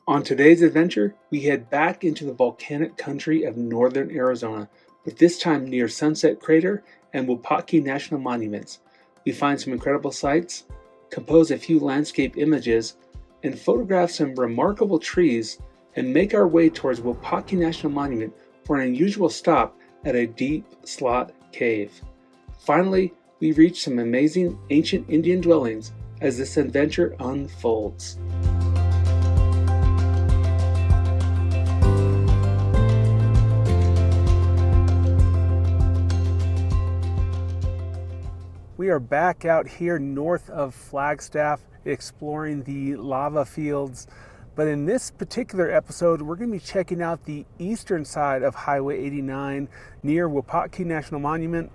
On today's adventure, we head back into the volcanic country of northern Arizona, but this time near Sunset Crater and Wupatki National Monuments. We find some incredible sights, compose a few landscape images, and photograph some remarkable trees, and make our way towards Wupatki National Monument for an unusual stop at a deep slot cave. Finally, we reach some amazing ancient Indian dwellings as this adventure unfolds. We are back out here north of Flagstaff exploring the lava fields. But in this particular episode, we're going to be checking out the eastern side of Highway 89 near Wupatki National Monument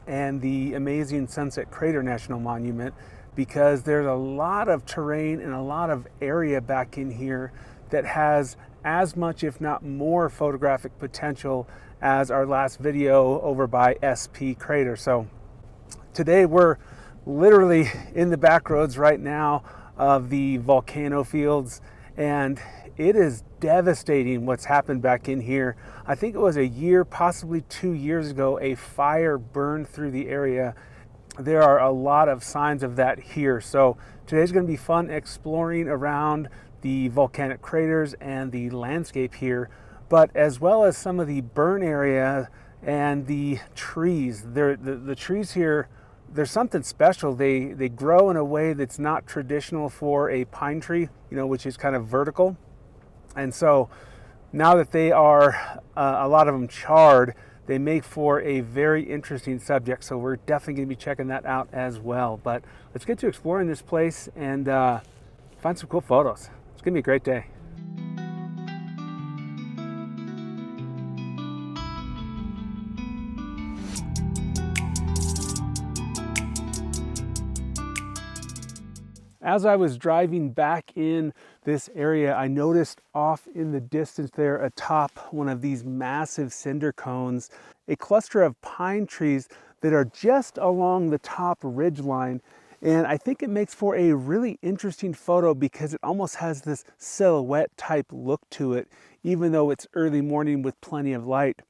and the amazing Sunset Crater National Monument, because there's a lot of terrain and a lot of area back in here that has as much, if not more, photographic potential as our last video over by SP Crater. So today we're literally in the back roads right now of the volcano fields, and it is devastating what's happened back in here. I think it was a year, possibly 2 years ago, a fire burned through the area. There are a lot of signs of that here. So today's going to be fun exploring around the volcanic craters and the landscape here, but as well as some of the burn area and the trees. The trees here, there's something special. They grow in a way that's not traditional for a pine tree, which is kind of vertical. And so now that they are, a lot of them charred, they make for a very interesting subject. So we're definitely going to be checking that out as well. But let's get to exploring this place and find some cool photos. It's going to be a great day. As I was driving back in this area, I noticed off in the distance there atop one of these massive cinder cones, a cluster of pine trees that are just along the top ridge line. And I think it makes for a really interesting photo because it almost has this silhouette type look to it, even though it's early morning with plenty of light.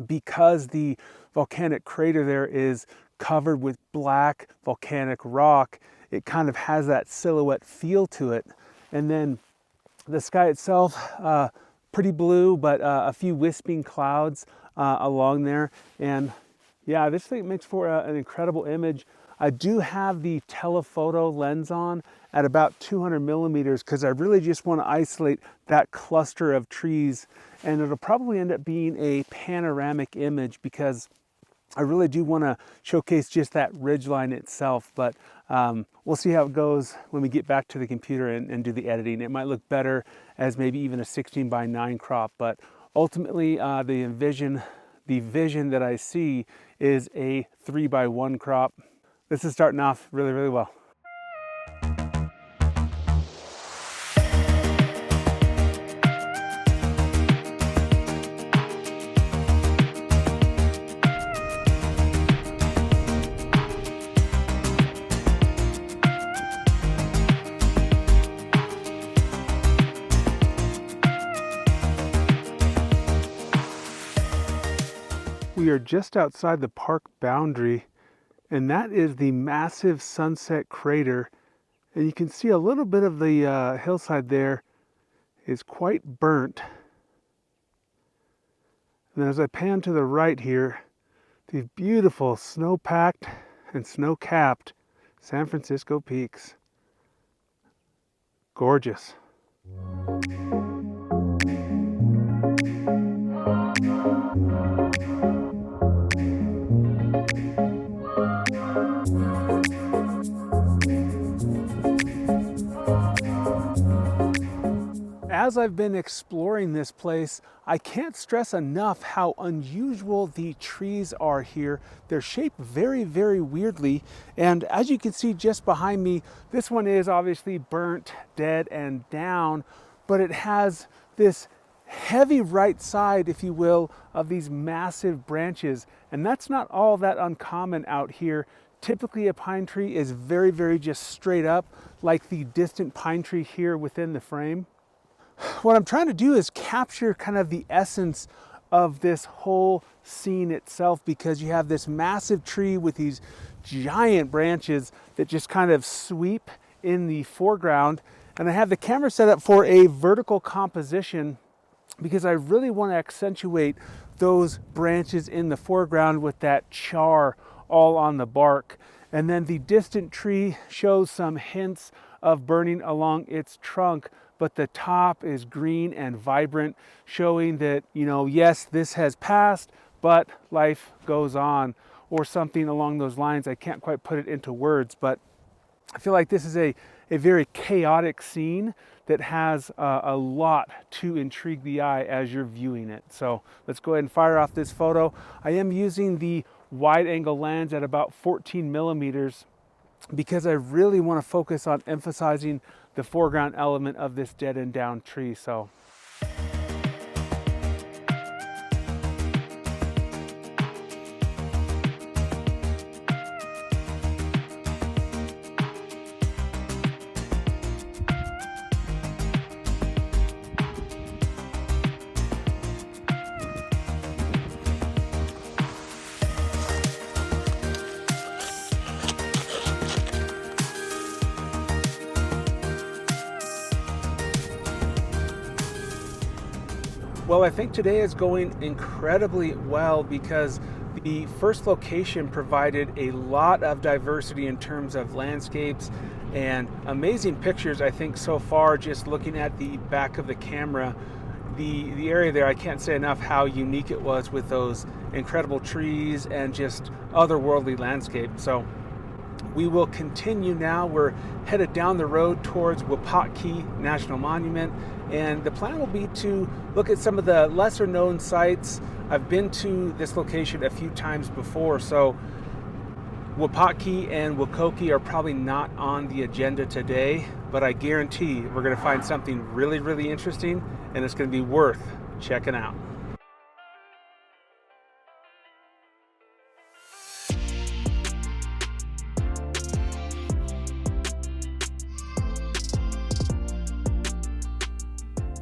Because the volcanic crater there is covered with black volcanic rock, it kind of has that silhouette feel to it. And then the sky itself, pretty blue, but a few wisping clouds along there. And yeah, this thing makes for an incredible image. I do have the telephoto lens on at about 200 millimeters because I really just want to isolate that cluster of trees. And it'll probably end up being a panoramic image because I really do want to showcase just that ridgeline itself, but we'll see how it goes when we get back to the computer and do the editing. It might look better as maybe even a 16:9 crop, but ultimately the vision that I see is a 3:1 crop. This is starting off really, really well. We are just outside the park boundary, and that is the massive Sunset Crater. And you can see a little bit of the hillside there is quite burnt. And then as I pan to the right here, these beautiful snow-packed and snow-capped San Francisco peaks. Gorgeous. As I've been exploring this place, I can't stress enough how unusual the trees are here. They're shaped very, very weirdly. And as you can see just behind me, this one is obviously burnt, dead, and down, but it has this heavy right side, if you will, of these massive branches. And that's not all that uncommon out here. Typically a pine tree is very, very just straight up, like the distant pine tree here within the frame. what I'm trying to do is capture kind of the essence of this whole scene itself, because you have this massive tree with these giant branches that just kind of sweep in the foreground. And I have the camera set up for a vertical composition because I really want to accentuate those branches in the foreground with that char all on the bark. And then the distant tree shows some hints of burning along its trunk, but the top is green and vibrant, showing that, you know, yes, this has passed, but life goes on, or something along those lines. I can't quite put it into words, but I feel like this is a very chaotic scene that has a lot to intrigue the eye as you're viewing it. So let's go ahead and fire off this photo. I am using the wide angle lens at about 14 millimeters because I really want to focus on emphasizing the foreground element of this dead and down tree. So well, I think today is going incredibly well because the first location provided a lot of diversity in terms of landscapes and amazing pictures. I think so far, just looking at the back of the camera, the area there, I can't say enough how unique it was with those incredible trees and just otherworldly landscape. So we will continue now. We're headed down the road towards Wupatki National Monument, and the plan will be to look at some of the lesser known sites. I've been to this location a few times before, so Wupatki and Wupatki are probably not on the agenda today, but I guarantee we're going to find something really, really interesting, and it's going to be worth checking out.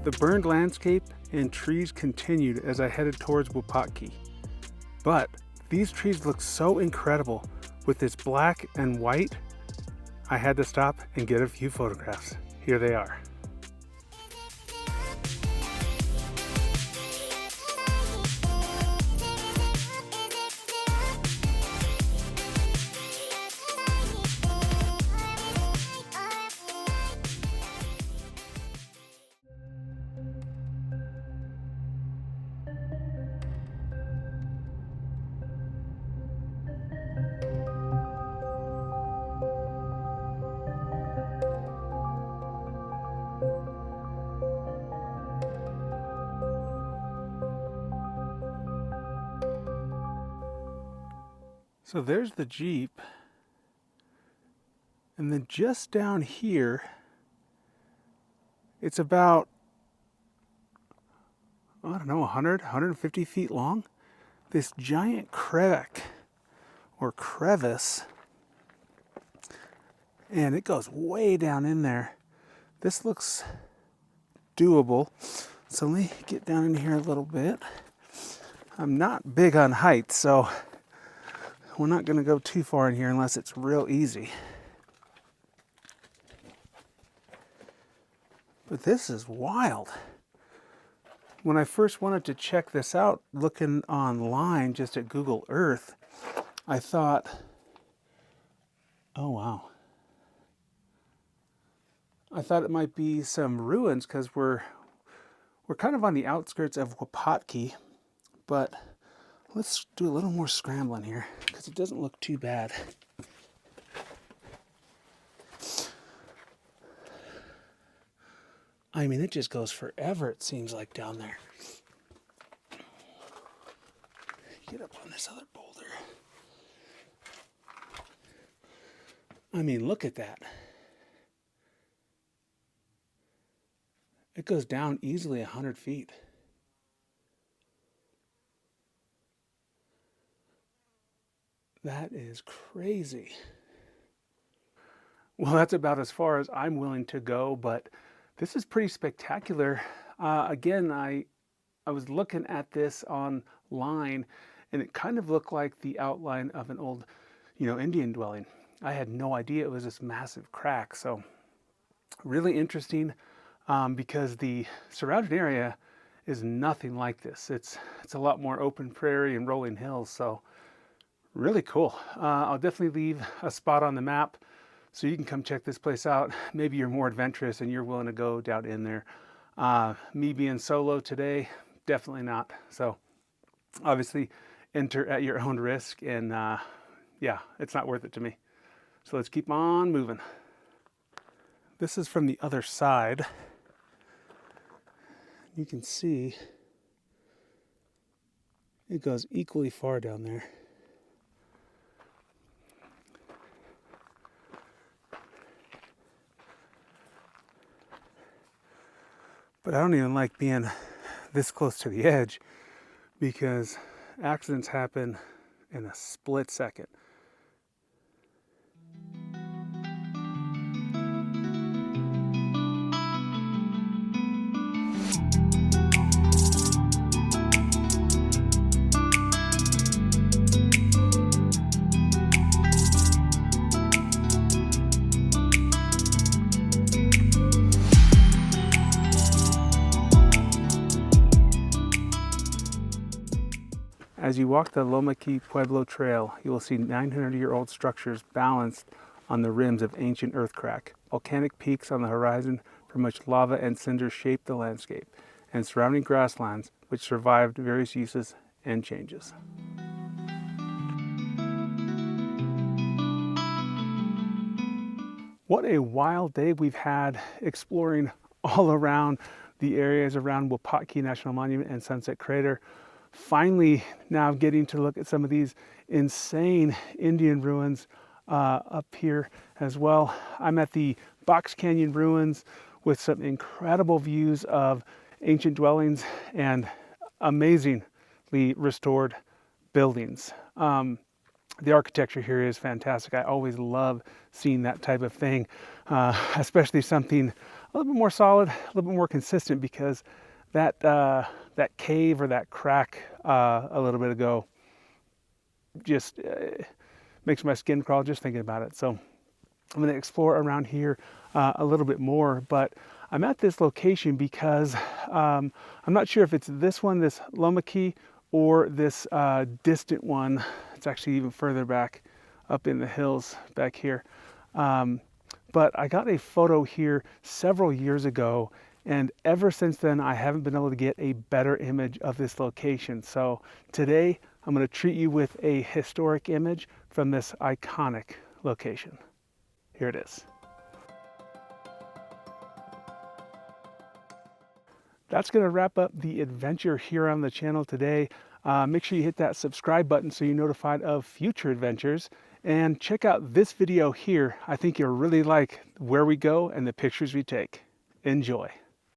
The burned landscape and trees continued as I headed towards Wupatki. But these trees look so incredible with this black and white, I had to stop and get a few photographs. Here they are. So there's the Jeep, and then just down here, it's about, I don't know, 100, 150 feet long. This giant crevasse, or crevice, and it goes way down in there. This looks doable. So let me get down in here a little bit. I'm not big on heights, so we're not going to go too far in here unless it's real easy. But this is wild. When I first wanted to check this out, looking online just at Google Earth, I thought, oh wow. I thought it might be some ruins because we're kind of on the outskirts of Wupatki, but let's do a little more scrambling here because it doesn't look too bad. I mean, it just goes forever, it seems like, down there. Get up on this other boulder. I mean, look at that. It goes down easily 100 feet. That is crazy. Well, that's about as far as I'm willing to go, but this is pretty spectacular. Again, I was looking at this online, and it kind of looked like the outline of an old, Indian dwelling. I had no idea it was this massive crack. So really interesting, because the surrounding area is nothing like this. It's a lot more open prairie and rolling hills. So really cool. I'll definitely leave a spot on the map so you can come check this place out. Maybe you're more adventurous and you're willing to go down in there. Me being solo today, definitely not. So obviously enter at your own risk, and yeah, it's not worth it to me. So let's keep on moving. This is from the other side. You can see it goes equally far down there. But I don't even like being this close to the edge, because accidents happen in a split second. As you walk the Wupatki Pueblo Trail, you will see 900-year-old structures balanced on the rims of ancient earth crack, volcanic peaks on the horizon from which lava and cinders shape the landscape, and surrounding grasslands which survived various uses and changes. What a wild day we've had exploring all around the areas around Wupatki National Monument and Sunset Crater. Finally, now getting to look at some of these insane Indian ruins up here as well. I'm at the Box Canyon ruins with some incredible views of ancient dwellings and amazingly restored buildings. The architecture here is fantastic. I always love seeing that type of thing, especially something a little bit more solid, a little bit more consistent, because that cave or that crack a little bit ago just makes my skin crawl just thinking about it. So I'm going to explore around here a little bit more, but I'm at this location because I'm not sure if it's this one, this Wupatki, or this distant one. It's actually even further back up in the hills back here. But I got a photo here several years ago, and ever since then, I haven't been able to get a better image of this location. So today, I'm going to treat you with a historic image from this iconic location. Here it is. That's going to wrap up the adventure here on the channel today. Make sure you hit that subscribe button so you're notified of future adventures. And check out this video here. I think you'll really like where we go and the pictures we take. Enjoy.